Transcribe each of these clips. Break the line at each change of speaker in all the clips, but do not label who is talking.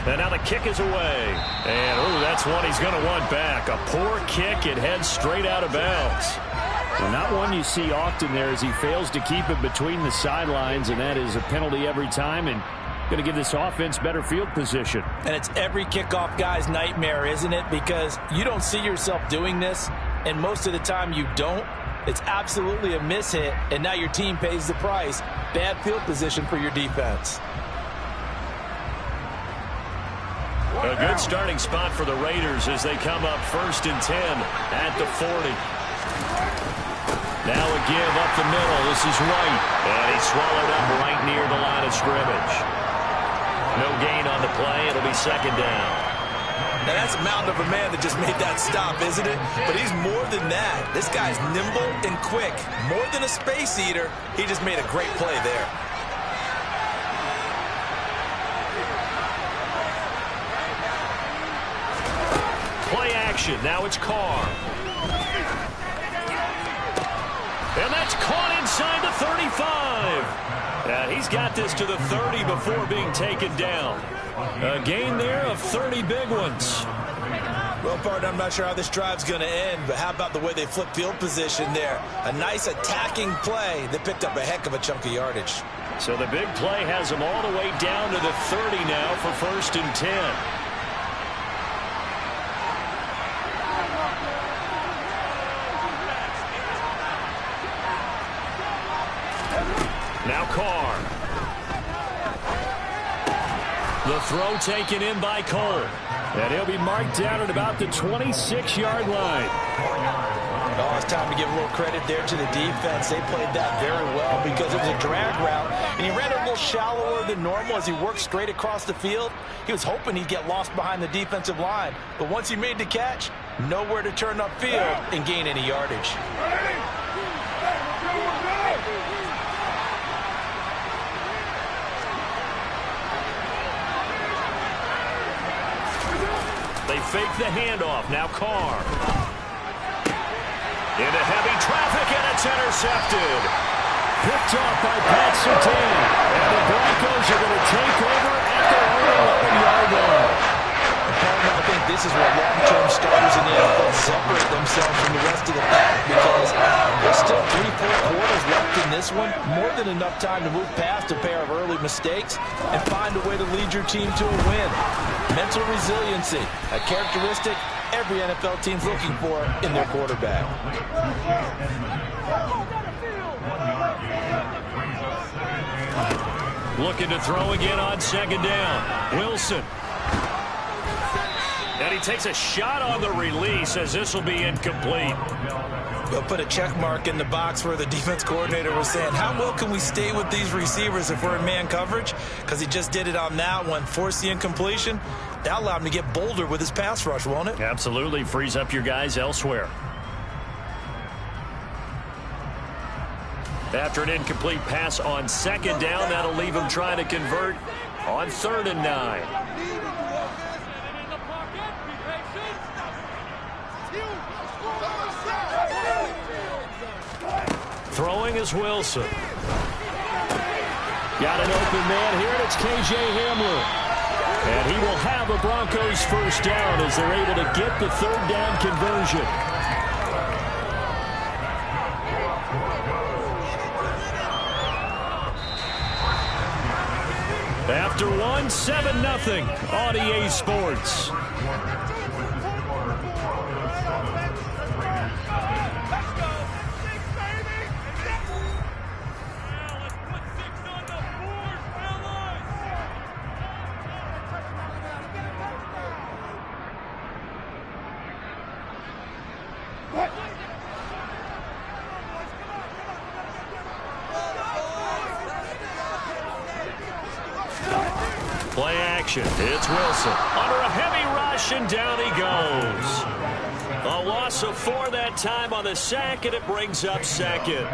And now the kick is away. And, ooh, that's one he's going to want back. A poor kick. It heads straight out of bounds. Well, not one you see often there as he fails to keep it between the sidelines, and that is a penalty every time, and going to give this offense better field position.
And it's every kickoff guy's nightmare, isn't it? Because you don't see yourself doing this, and most of the time you don't. It's absolutely a mishit, and now your team pays the price. Bad field position for your defense.
A good starting spot for the Raiders as they come up 1st and 10 at the 40. Now a give up the middle. This is White. And he's swallowed up right near the line of scrimmage. No gain on the play. It'll be 2nd down.
Now that's a mountain of a man that just made that stop, isn't it? But he's more than that. This guy's nimble and quick. More than a space eater. He just made a great play there.
Play action. Now it's Carr. And that's caught inside the 35. And he's got this to the 30 before being taken down. A gain there of 30 big ones.
Well, partner, I'm not sure how this drive's going to end, but how about the way they flip field position there? A nice attacking play that picked up a heck of a chunk of yardage.
So the big play has them all the way down to the 30 now for 1st and 10. Now Carr. The throw taken in by Cole. And he'll be marked down at about the 26-yard line.
Oh, it's time to give a little credit there to the defense. They played that very well because it was a drag route, and he ran it a little shallower than normal as he worked straight across the field. He was hoping he'd get lost behind the defensive line, but once he made the catch, nowhere to turn upfield and gain any yardage.
They fake the handoff. Now Carr. Into heavy traffic, and it's intercepted. Picked off by Pat Surtain. And the Broncos are going to take over at their own 11-yard line.
I think this is where long-term starters in the NFL separate themselves from the rest of the pack because there's still 3-4 quarters left in this one. More than enough time to move past a pair of early mistakes and find a way to lead your team to a win. Mental resiliency, a characteristic every NFL team's looking for in their quarterback.
Looking to throw again on 2nd down. Wilson. And he takes a shot on the release as this will be incomplete.
We'll put a check mark in the box where the defense coordinator was saying, how well can we stay with these receivers if we're in man coverage? Because he just did it on that one, forced the incompletion. That allowed him to get bolder with his pass rush, won't it?
Absolutely. Frees up your guys elsewhere. After an incomplete pass on 2nd down, that'll leave him trying to convert on 3rd and 9. Throwing is Wilson. Got an open man here, and it's K.J. Hamler. And he will have a Broncos 1st down as they're able to get the 3rd down conversion. After 7-0 on EA Sports. Play action. It's Wilson. Under a heavy rush, and down he goes. A loss of 4 that time on the sack, and it brings up second.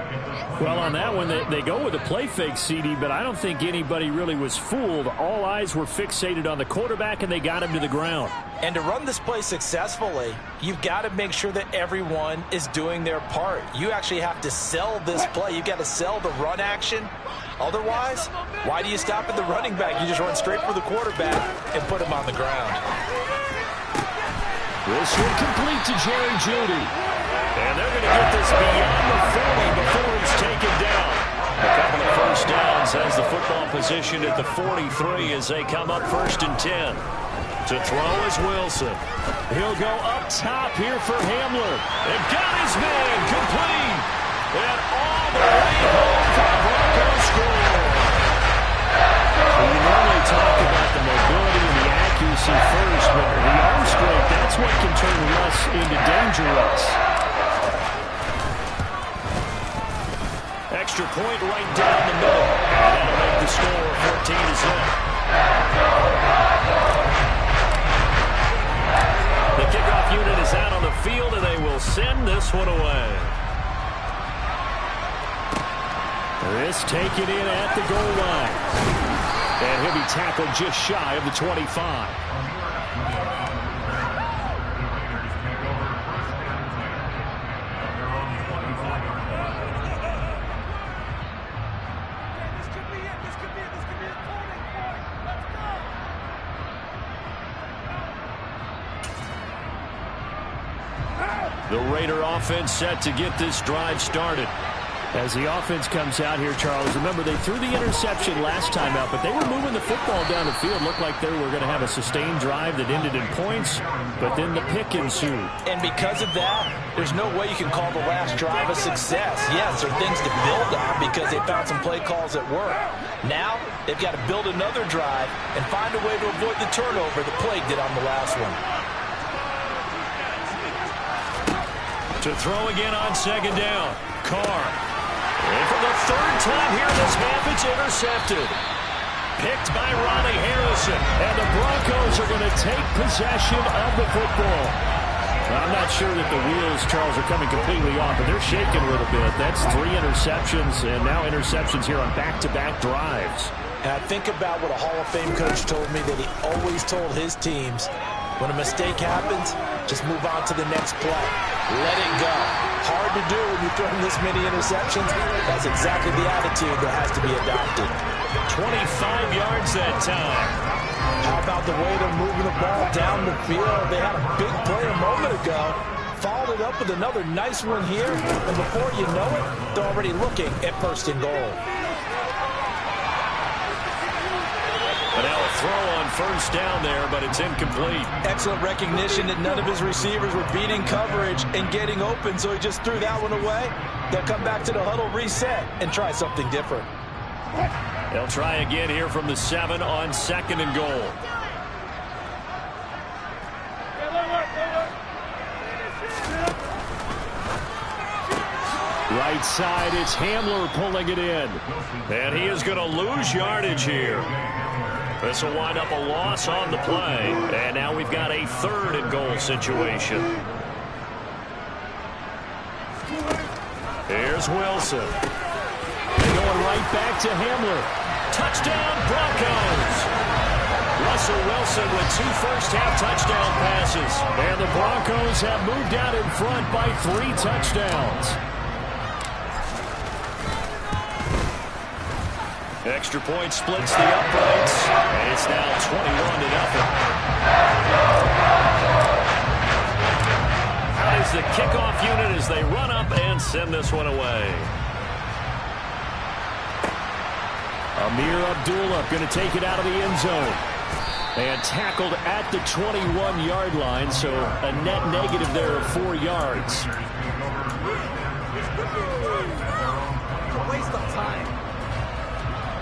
Well, on that one, they go with a play fake, CD, but I don't think anybody really was fooled. All eyes were fixated on the quarterback, and they got him to the ground.
And to run this play successfully, you've got to make sure that everyone is doing their part. You actually have to sell this play. You've got to sell the run action. Otherwise, why do you stop at the running back? You just run straight for the quarterback and put him on the ground.
This will complete to Jerry Jeudy. And they're going to get this beyond the 40 before he's taken down. A couple of first downs has the football position at the 43 as they come up 1st and 10. To throw is Wilson. He'll go up top here for Hamler. And got his man complete. And all the way home for the Broncos score. We normally talk about the mobility and the accuracy first, but the arm strength, that's what can turn Russ into dangerous. Extra point right down the middle. And that'll make the score 14-0. The kickoff unit is out on the field, and they will send this one away. This taken in at the goal line. And he'll be tackled just shy of the 25. The Raider offense set to get this drive started. As the offense comes out here, Charles, remember they threw the interception last time out, but they were moving the football down the field. Looked like they were going to have a sustained drive that ended in points, but then the pick ensued.
And because of that, there's no way you can call the last drive a success. Yes, there are things to build on because they found some play calls that work. Now, they've got to build another drive and find a way to avoid the turnover that plagued it on the last one.
To throw again on 2nd down, Carr. And for the 3rd time here in this half, it's intercepted. Picked by Ronnie Harrison. And the Broncos are going to take possession of the football. I'm not sure that the wheels, Charles, are coming completely off, but they're shaking a little bit. That's 3 interceptions, and now interceptions here on back-to-back drives.
And I think about what a Hall of Fame coach told me that he always told his teams, when a mistake happens, just move on to the next play. Let it go. Hard to do when you're throwing this many interceptions. That's exactly the attitude that has to be adopted.
25 yards that time.
How about the way they're moving the ball down the field? They had a big play a moment ago. Followed it up with another nice one here. And before you know it, they're already looking at 1st and goal.
But now a throw on 1st down there, but it's incomplete.
Excellent recognition that none of his receivers were beating coverage and getting open, so he just threw that one away. They'll come back to the huddle, reset, and try something different.
They'll try again here from the 7 on 2nd and goal. Right side, it's Hamler pulling it in. And he is going to lose yardage here. This will wind up a loss on the play. And now we've got a 3rd and goal situation. Here's Wilson. Going right back to Hamler. Touchdown, Broncos. Russell Wilson with 2 first-half touchdown passes. And the Broncos have moved out in front by 3 touchdowns. Extra point splits the uprights, and it's now 21-0. Out is the kickoff unit as they run up and send this one away. Amir Abdullah going to take it out of the end zone. And tackled at the 21-yard line, so a net negative there of 4 yards.
A waste of time.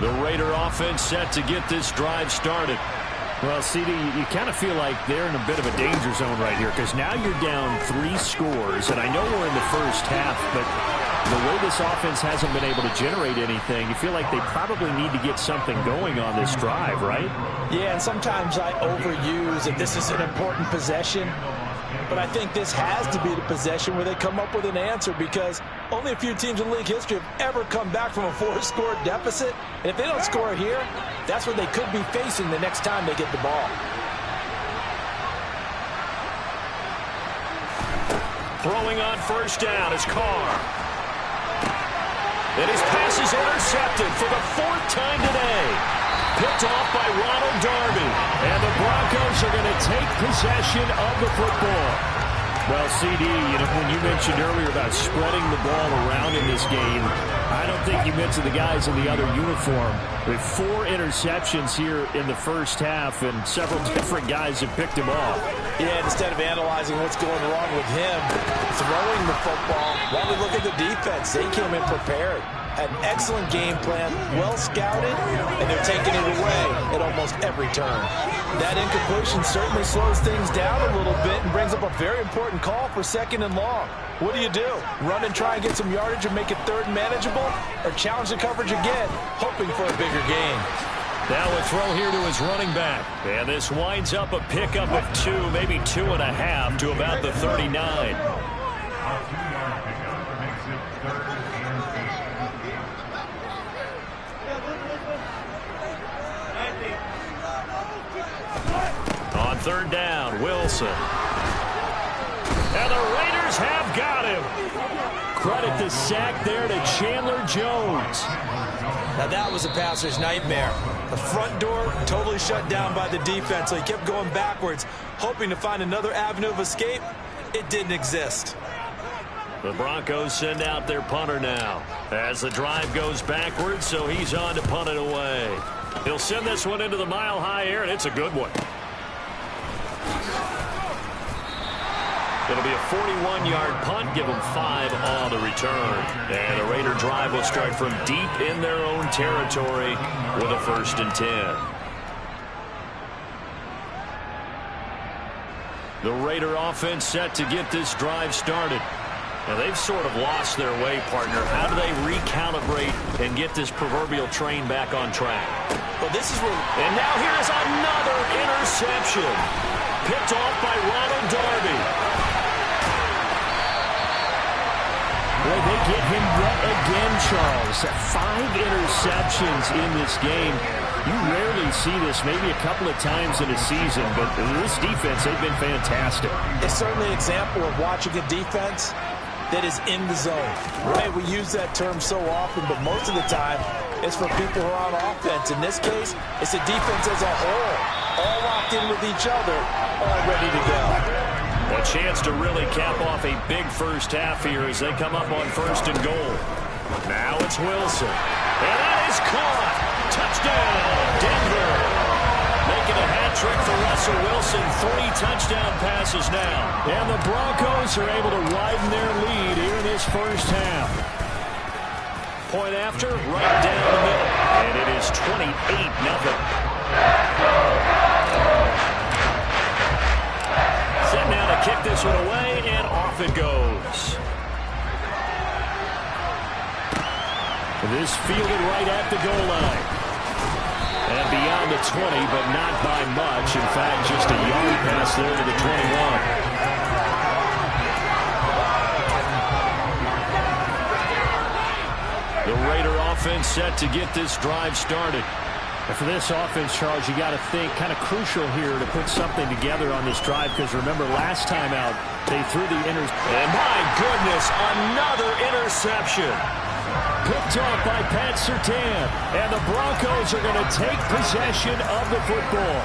The Raider offense set to get this drive started. Well, CD, you kind of feel like they're in a bit of a danger zone right here because now you're down 3 scores, and I know we're in the first half, but the way this offense hasn't been able to generate anything, you feel like they probably need to get something going on this drive, right?
Yeah, and sometimes I overuse if this is an important possession. But I think this has to be the possession where they come up with an answer, because only a few teams in league history have ever come back from a 4-score deficit. And if they don't score here, that's what they could be facing the next time they get the ball.
Throwing on first down is Carr. And his pass is intercepted for the 4th time today. Picked off by Ronald Darby. And the Broncos are going to take possession of the football. Well, CD, when you mentioned earlier about spreading the ball around in this game, I don't think you mentioned the guys in the other uniform. With 4 interceptions here in the first half, and several different guys have picked him off.
Yeah, instead of analyzing what's going wrong with him throwing the football, while we look at the defense, they came in prepared. Had an excellent game plan, well scouted, and they're taking it away at almost every turn. That incompletion certainly slows things down a little bit and brings up a very important call for 2nd and long. What do? Run and try and get some yardage and make it 3rd and manageable, or challenge the coverage again, hoping for a bigger gain?
Now a throw here to his running back. And this winds up a pickup of 2, maybe 2.5 to about the 39. On 3rd down, Wilson. And the Raiders have got him. Credit the sack there to Chandler Jones.
Now that was a passer's nightmare. The front door totally shut down by the defense, so he kept going backwards, hoping to find another avenue of escape. It didn't exist.
The Broncos send out their punter now as the drive goes backwards, so he's on to punt it away. He'll send this one into the mile-high air, and it's a good one. It'll be a 41-yard punt, give them 5 on the return. And the Raider drive will start from deep in their own territory with a 1st and 10. The Raider offense set to get this drive started. Now, they've sort of lost their way, partner. How do they recalibrate and get this proverbial train back on track?
Well, this is where...
And now here's another interception. Picked off by Ronald Darby. Boy, they get him yet again, Charles. 5 interceptions in this game. You rarely see this, maybe a couple of times in a season, but this defense, they've been fantastic.
It's certainly an example of watching a defense that is in the zone. Right? We use that term so often, but most of the time, it's for people who are on offense. In this case, it's a defense as a whole, all locked in with each other, all ready to go.
A chance to really cap off a big first half here as they come up on 1st and goal. Now it's Wilson. And that is caught. Touchdown, Denver. Making a hat trick for Russell Wilson. 3 touchdown passes now. And the Broncos are able to widen their lead here in this first half. Point after, right down the middle. And it is 28-0. Set now to kick this one away, and off it goes. This fielded right at the goal line. And beyond the 20, but not by much. In fact, just a yard pass there to the 21. The Raider offense set to get this drive started. And for this offense, Charles, you got to think kind of crucial here to put something together on this drive, because remember last time out they threw the and my goodness, another interception. Picked off by Pat Surtain, and the Broncos are going to take possession of the football.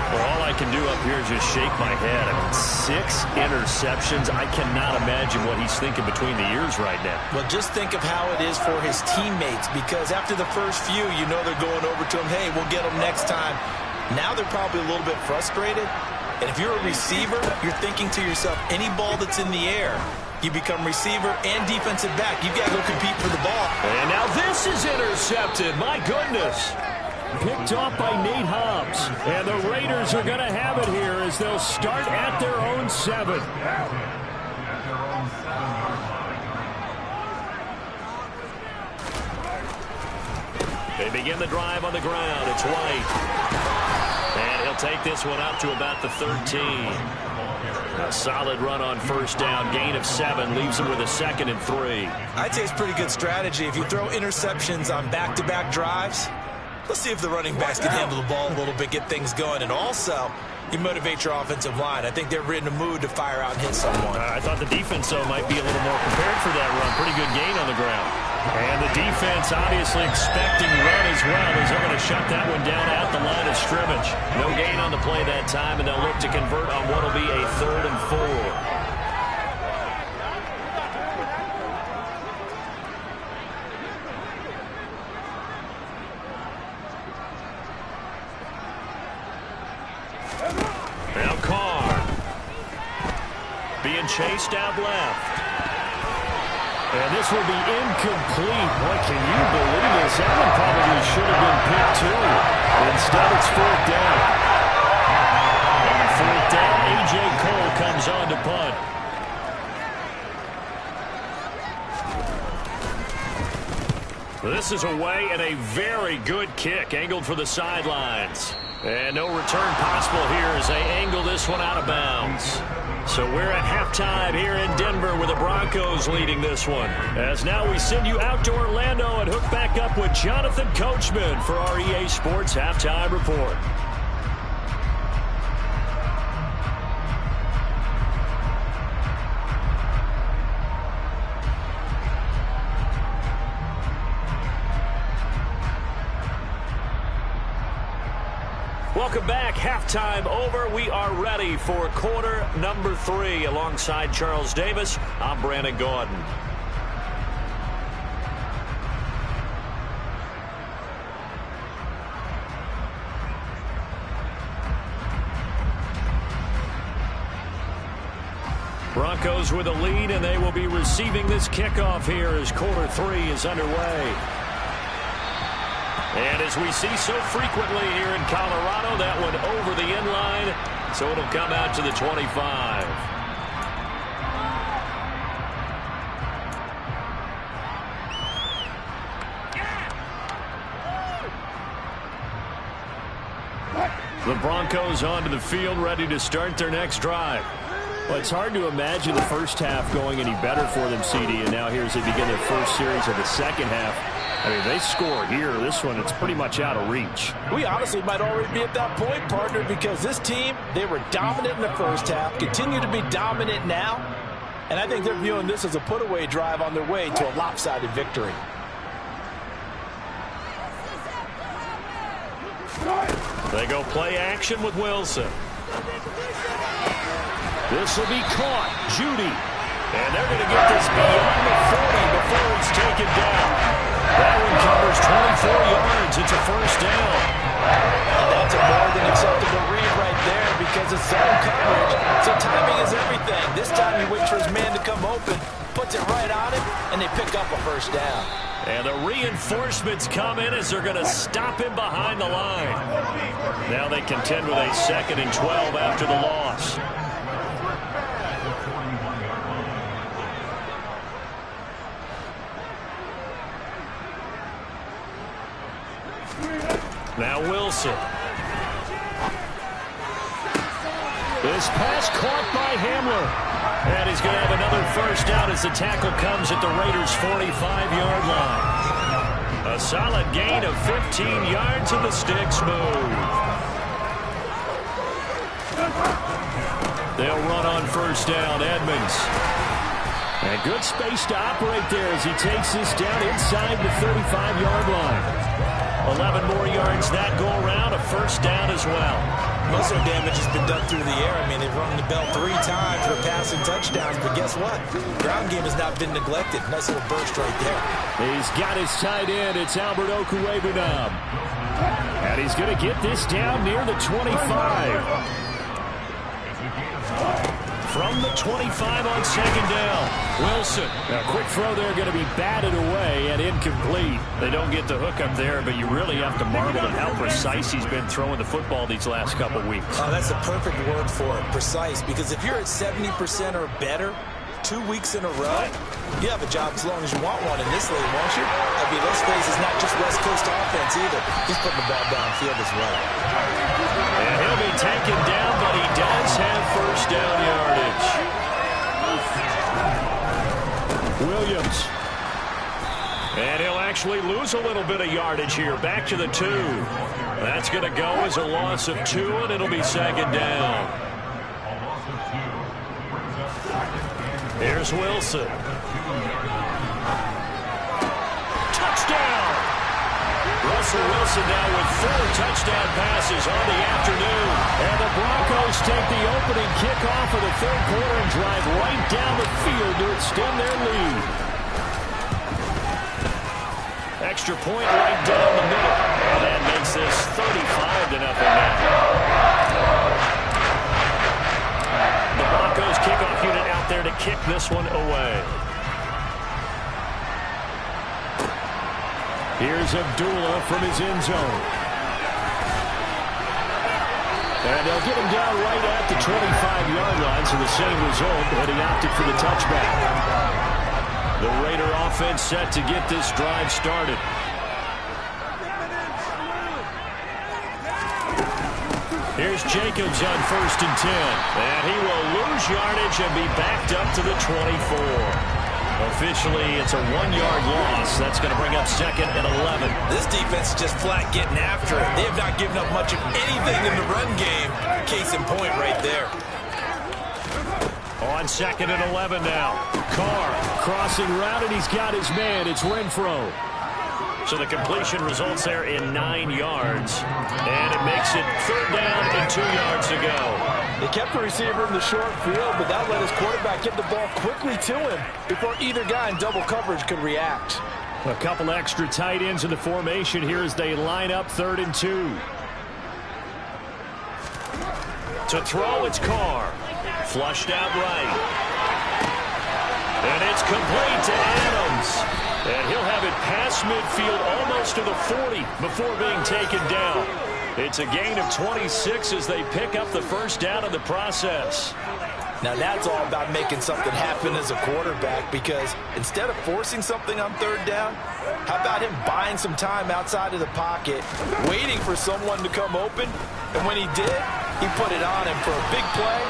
Well, all I can do up here is just shake my head. I mean, 6 interceptions. I cannot imagine what he's thinking between the ears right now.
Well, just think of how it is for his teammates, because after the first few, you know they're going over to him, hey, we'll get him next time. Now they're probably a little bit frustrated. And if you're a receiver, you're thinking to yourself, any ball that's in the air, you become receiver and defensive back. You've got to go compete for the ball.
And now this is intercepted. My goodness. Picked off by Nate Hobbs. And the Raiders are going to have it here as they'll start at their own 7. They begin the drive on the ground. It's White. And he'll take this one out to about the 13. A solid run on first down. Gain of 7 leaves him with a 2nd and 3.
I'd say it's pretty good strategy. If you throw interceptions on back-to-back drives, let's see if the running backs can handle the ball a little bit, get things going. And also, you motivate your offensive line. I think they're in a mood to fire out and hit someone.
I thought the defense, though, might be a little more prepared for that run. Pretty good gain on the ground. And the defense obviously expecting run as well, as they're going to shut that one down at the line of scrimmage. No gain on the play that time, and they'll look to convert on what will be a 3rd and 4. Now Carr being chased out left. And this will be incomplete. Boy, can you believe this? That one probably should have been picked too. Instead, it's 4th down. On 4th down, A.J. Cole comes on to punt. This is away and a very good kick, angled for the sidelines. And no return possible here as they angle this one out of bounds. So we're at halftime here in Denver with the Broncos leading this one. As now we send you out to Orlando and hook back up with Jonathan Coachman for our EA Sports Halftime Report. Welcome back. Halftime over. We are ready for quarter number 3. Alongside Charles Davis, I'm Brandon Gordon. Broncos with a lead, and they will be receiving this kickoff here as quarter 3 is underway. And as we see so frequently here in Colorado, that one over the end line, so it'll come out to the 25. The Broncos onto the field, ready to start their next drive. Well, it's hard to imagine the first half going any better for them, CD, and now here as they begin their first series of the second half. I mean, they score here. This one, it's pretty much out of reach.
We honestly might already be at that point, partner, because this team, they were dominant in the first half, continue to be dominant now, and I think they're viewing this as a put-away drive on their way to a lopsided victory.
They go play action with Wilson. This will be caught. Judy. And they're going to get this beyond the 40 before it's taken down. That one covers 24 yards. It's a first down.
And that's a more than acceptable read right there because it's zone coverage. So timing is everything. This time he waits for his man to come open, puts it right on him, and they pick up a first down.
And the reinforcements come in as they're going to stop him behind the line. Now they contend with a 2nd and 12 after the loss. Now Wilson. This pass caught by Hamler. And he's going to have another first down as the tackle comes at the Raiders' 45-yard line. A solid gain of 15 yards and the sticks move. They'll run on first down. Edmonds. And good space to operate there as he takes this down inside the 35-yard line. 11 more yards that go around, a first down as well.
Most of the damage has been done through the air. I mean, they've rung the bell 3 times for passing touchdowns, but guess what? Ground game has not been neglected. Nice little burst right there.
He's got his tight end. It's Albert Okwuegbunam. And he's going to get this down near the 25. From the 25 on second down. Wilson. A quick throw there going to be batted away and incomplete. They don't get the hook up there, but you really have to marvel at how precise he's been throwing the football these last couple weeks.
Oh, that's the perfect word for it, precise, because if you're at 70% or better 2 weeks in a row, you have a job as long as you want one in this league, won't you? I mean, let's face it, it's not just West Coast offense either. He's putting the ball downfield as well.
And he'll be taken down, but he does have first down yardage. actually lose a little bit of yardage here. Back to the 2. That's going to go as a loss of 2, and it'll be second down. Here's Wilson. Touchdown! Russell Wilson now with 4 touchdown passes on the afternoon. And the Broncos take the opening kickoff of the third quarter and drive right down the field to extend their lead. Extra point right down the middle. And that makes this 35-0 now. The Broncos kickoff unit out there to kick this one away. Here's Abdullah from his end zone. And they'll get him down right at the 25-yard line, so the same result, but he opted for the touchback. The Raider offense set to get this drive started. Here's Jacobs on 1st and 10. And he will lose yardage and be backed up to the 24. Officially, it's a 1-yard loss. That's going to bring up 2nd and 11.
This defense is just flat getting after it. They have not given up much of anything in the run game. Case in point right there.
On 2nd and 11 now. Carr crossing route, and he's got his man. It's Renfro. So the completion results there in 9 yards. And it makes it 3rd down and 2 yards to go.
They kept the receiver in the short field, but that let his quarterback get the ball quickly to him before either guy in double coverage could react.
A couple extra tight ends in the formation here as they line up 3rd and 2. To throw, it's Carr. Flushed out right. And it's complete to Adams. And he'll have it past midfield almost to the 40 before being taken down. It's a gain of 26 as they pick up the first down in the process.
Now that's all about making something happen as a quarterback, because instead of forcing something on 3rd down, how about him buying some time outside of the pocket, waiting for someone to come open, and when he did, he put it on him for a big play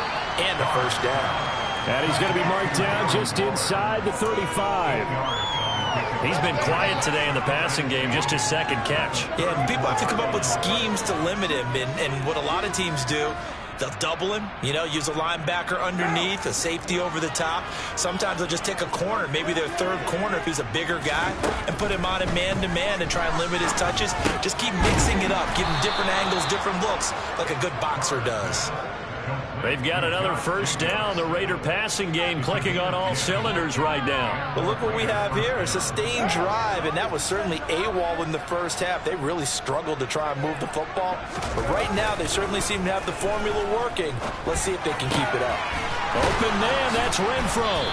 and a first down.
And he's going to be marked down just inside the 35. He's been quiet today in the passing game, just his 2nd catch.
Yeah, and people have to come up with schemes to limit him, and what a lot of teams do, they'll double him, use a linebacker underneath, a safety over the top. Sometimes they'll just take a corner, maybe their 3rd corner if he's a bigger guy, and put him on a man-to-man and try and limit his touches. Just keep mixing it up, giving different angles, different looks, like a good boxer does.
They've got another first down. The Raider passing game clicking on all cylinders right now.
But look what we have here. A sustained drive, and that was certainly AWOL in the first half. They really struggled to try and move the football. But right now, they certainly seem to have the formula working. Let's see if they can keep it up.
Open man, that's Renfro.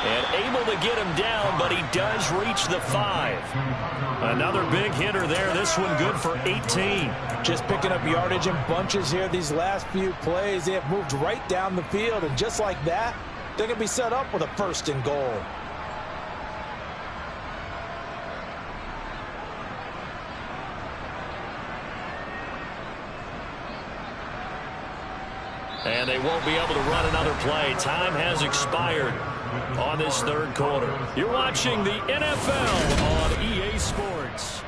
And able to get him down, but he does reach the 5. Another big hitter there. This one good for 18.
Just picking up yardage in bunches here these last few plays. They have moved right down the field, and just like that, they're going to be set up with a 1st and goal.
And they won't be able to run another play. Time has expired on this 3rd quarter. You're watching the NFL on EA Sports.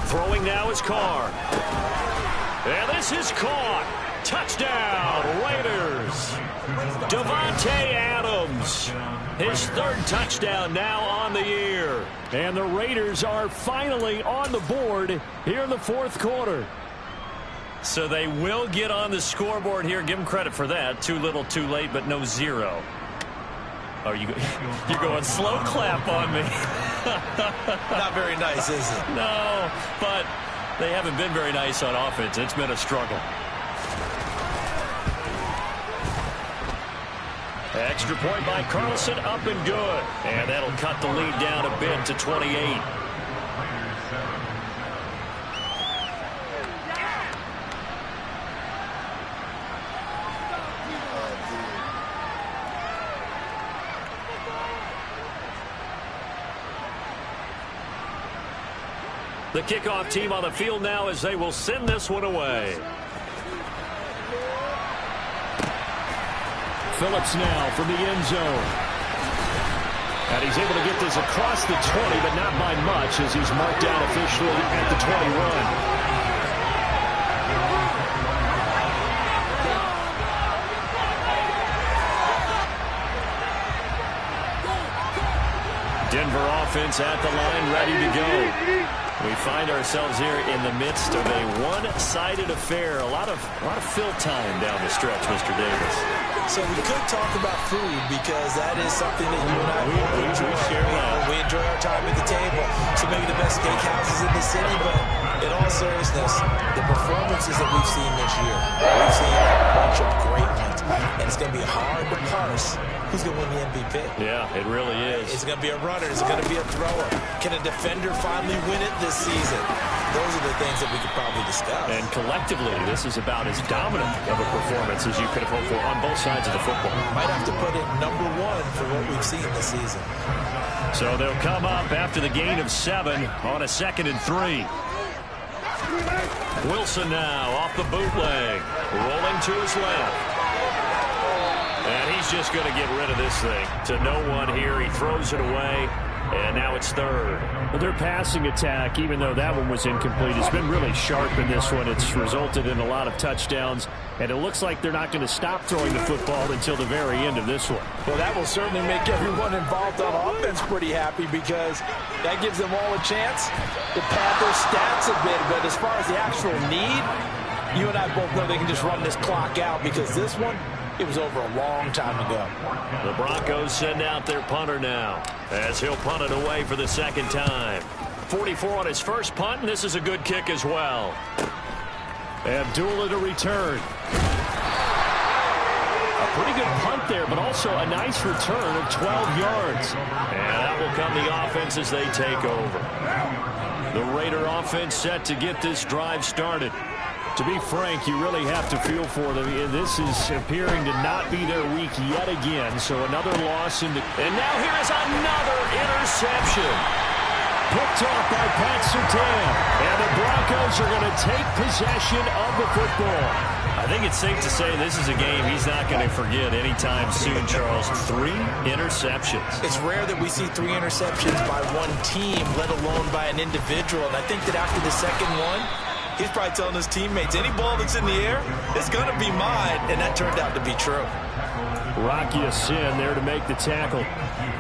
Throwing now is Carr. And this is caught. Touchdown, Raiders. Davante Adams. His 3rd touchdown now on the year. And the Raiders are finally on the board here in the 4th quarter. So they will get on the scoreboard here. Give them credit for that. Too little, too late, but no 0. Oh, you're going slow clap on me.
Not very nice, is it?
No, but they haven't been very nice on offense. It's been a struggle. Extra point by Carlson, up and good. And that'll cut the lead down a bit to 28. The kickoff team on the field now as they will send this one away. Phillips now from the end zone. And he's able to get this across the 20, but not by much as he's marked down officially at the 21. Denver offense at the line, ready to go. We find ourselves here in the midst of a one-sided affair. A lot of fill time down the stretch, Mr. Davis.
So we could talk about food because that is something that you and I we share. We enjoy our time at the table. So maybe the best steakhouses in the city, but in all seriousness, the performances that we've seen this year, we've seen a bunch of great ones, and it's going to be hard to parse who's going to win the MVP.
Yeah, it really is.
Is it going to be a runner? Is it going to be a thrower? Can a defender finally win it this season? Those are the things that we could probably discuss.
And collectively, this is about as dominant of a performance as you could have hoped for on both sides of the football.
Might have to put it #1 for what we've seen this season.
So they'll come up after the gain of 7 on a 2nd and 3. Wilson now off the bootleg, rolling to his left. And he's just going to get rid of this thing to no one here. He throws it away, and now it's 3rd. Well, their passing attack, even though that one was incomplete, has been really sharp in this one. It's resulted in a lot of touchdowns, and it looks like they're not going to stop throwing the football until the very end of this one.
Well, that will certainly make everyone involved on offense pretty happy because that gives them all a chance to pad their stats a bit. But as far as the actual need, you and I both know they can just run this clock out because this one, it was over a long time ago.
The Broncos send out their punter now as he'll punt it away for the 2nd time. 44 on his first punt, and this is a good kick as well. Abdullah to return. A pretty good punt there, but also a nice return of 12 yards. And that will come the offense as they take over. The Raider offense set to get this drive started. To be frank, you really have to feel for them. This is appearing to not be their week yet again. So another loss in the... And now here is another interception. Picked off by Pat Surtain. And the Broncos are going to take possession of the football. I think it's safe to say this is a game he's not going to forget anytime soon, Charles. 3 interceptions.
It's rare that we see 3 interceptions by one team, let alone by an individual. And I think that after the second one, he's probably telling his teammates, any ball that's in the air, it's going to be mine. And that turned out to be true.
Rocky Sin there to make the tackle.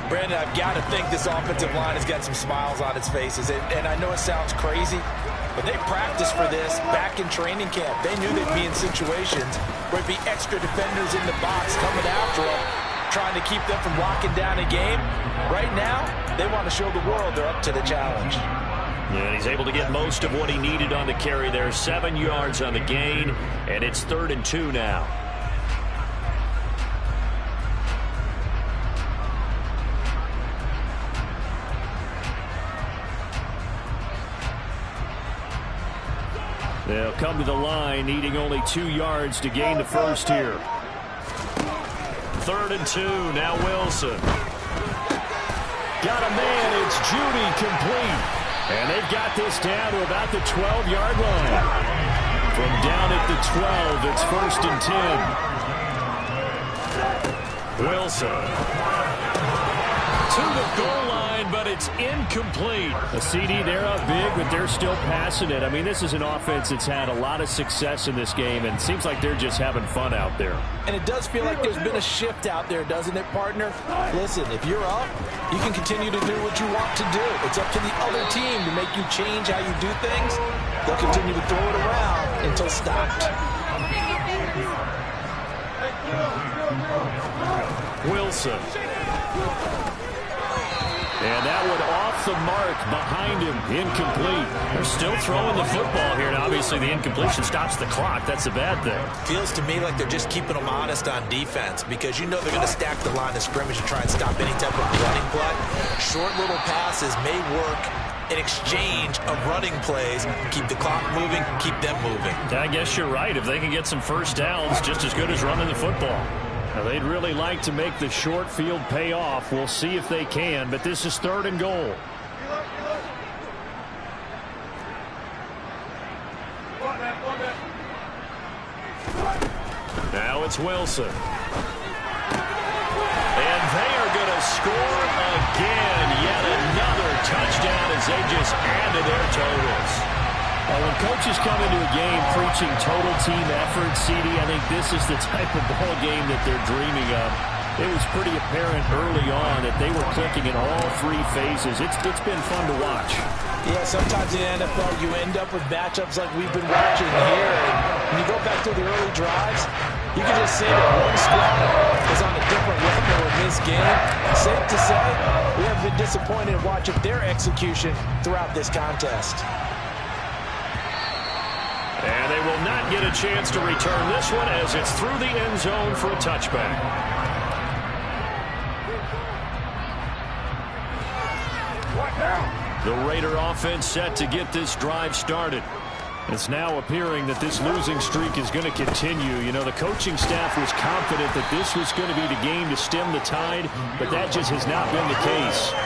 Brandon, I've got to think this offensive line has got some smiles on its faces. And I know it sounds crazy, but they practiced for this back in training camp. They knew they'd be in situations where there'd be extra defenders in the box coming after them, trying to keep them from locking down a game. Right now, they want to show the world they're up to the challenge.
Yeah, he's able to get most of what he needed on the carry there. 7 yards on the gain, and it's 3rd and 2 now. They'll come to the line, needing only 2 yards to gain the first here. 3rd and 2, now Wilson. Got a man, it's Judy complete. And they've got this down to about the 12-yard line. From down at the 12, it's 1st and 10. Wilson. To the goal line, but it's incomplete. A CD, they're up big, but they're still passing it. I mean, this is an offense that's had a lot of success in this game, and it seems like they're just having fun out there.
And it does feel like there's been a shift out there, doesn't it, partner? Listen, if you're up, you can continue to do what you want to do. It's up to the other team to make you change how you do things. They'll continue to throw it around until stopped.
Wilson. And that one off the mark behind him. Incomplete. They're still throwing the football here. And obviously the incompletion stops the clock. That's a bad thing.
Feels to me like they're just keeping them honest on defense because you know they're going to stack the line of scrimmage and try and stop any type of running play. Short little passes may work in exchange of running plays. Keep the clock moving, keep them moving.
I guess you're right. If they can get some first downs, just as good as running the football. Now, they'd really like to make the short field pay off. We'll see if they can, but this is 3rd and goal. Wilson. And they are going to score again. Yet another touchdown as they just add to their totals. Well, when coaches come into a game preaching total team effort, CD, I think this is the type of ball game that they're dreaming of. It was pretty apparent early on that they were clicking in all three phases. It's been fun to watch.
Yeah, sometimes in the NFL you end up with matchups like we've been watching here. And when you go back to the early drives, you can just say that one squad is on a different level in this game. Safe to say, we have been disappointed in watching their execution throughout this contest.
And they will not get a chance to return this one as it's through the end zone for a touchback. The Raider offense set to get this drive started. It's now appearing that this losing streak is going to continue. You know, the coaching staff was confident that this was going to be the game to stem the tide, but that just has not been the case.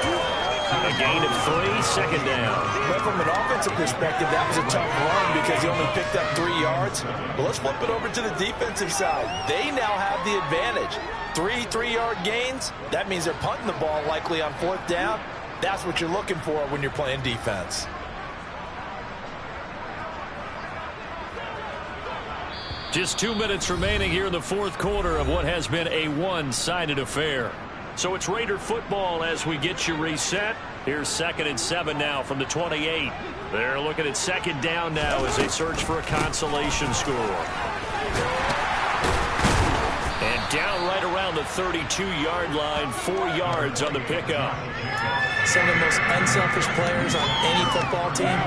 A gain of 3, second down.
But from an offensive perspective, that was a tough run because he only picked up 3 yards. But let's flip it over to the defensive side. They now have the advantage. 3 3-yard gains. That means they're punting the ball likely on 4th down. That's what you're looking for when you're playing defense.
Just 2 minutes remaining here in the fourth quarter of what has been a one-sided affair. So it's Raider football as we get you reset. Here's 2nd and 7 now from the 28. They're looking at second down now as they search for a consolation score. And down right around the 32-yard line, 4 yards on the pickup.
Some of the most unselfish players on any football team,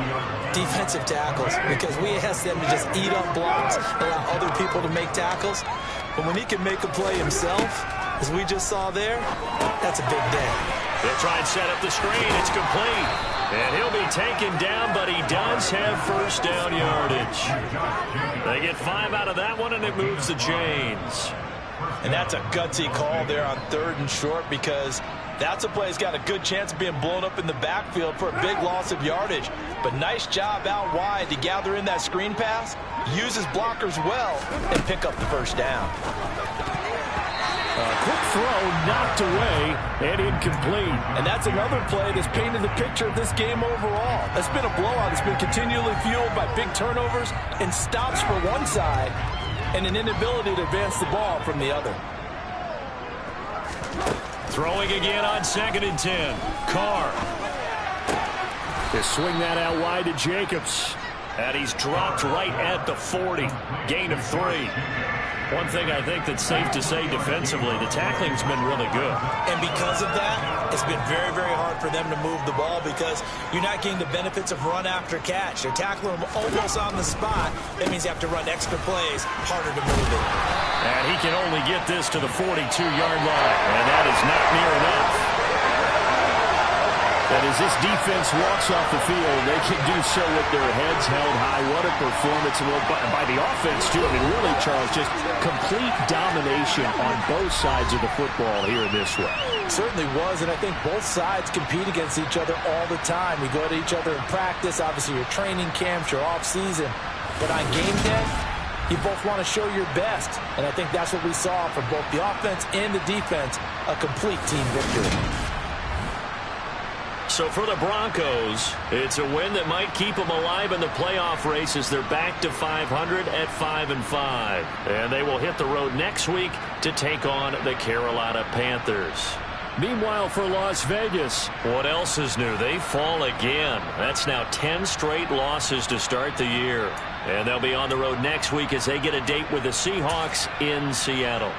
defensive tackles, because we ask them to just eat up blocks, allow other people to make tackles. But when he can make a play himself, as we just saw there, that's a big day.
They'll try and set up the screen. It's complete. And he'll be taken down, but he does have first down yardage. They get 5 out of that one, and it moves the chains.
And that's a gutsy call there on 3rd and short because that's a play that's got a good chance of being blown up in the backfield for a big loss of yardage. But nice job out wide to gather in that screen pass, use his blockers well, and pick up the first down.
Quick throw knocked away and incomplete.
And that's another play that's painted the picture of this game overall. It's been a blowout. It's been continually fueled by big turnovers and stops for one side and an inability to advance the ball from the other.
Throwing again on 2nd and 10. Carr. They swing that out wide to Jacobs. And he's dropped right at the 40. Gain of 3. One thing I think that's safe to say defensively, the tackling's been really good.
And because of that, it's been very, very hard for them to move the ball because you're not getting the benefits of run after catch. They're tackling them almost on the spot. That means you have to run extra plays, harder to move it.
And he can only get this to the 42-yard line, and that is not near enough. And as this defense walks off the field, they can do so with their heads held high. What a performance by the offense, too. I mean, really, Charles, just complete domination on both sides of the football here in this one.
It certainly was, and I think both sides compete against each other all the time. We go to each other in practice, obviously your training camps, your off-season. But on game day, you both want to show your best. And I think that's what we saw from both the offense and the defense, a complete team victory.
So for the Broncos, it's a win that might keep them alive in the playoff race as they're back to 500 at 5-5. And they will hit the road next week to take on the Carolina Panthers. Meanwhile, for Las Vegas, what else is new? They fall again. That's now 10 straight losses to start the year. And they'll be on the road next week as they get a date with the Seahawks in Seattle.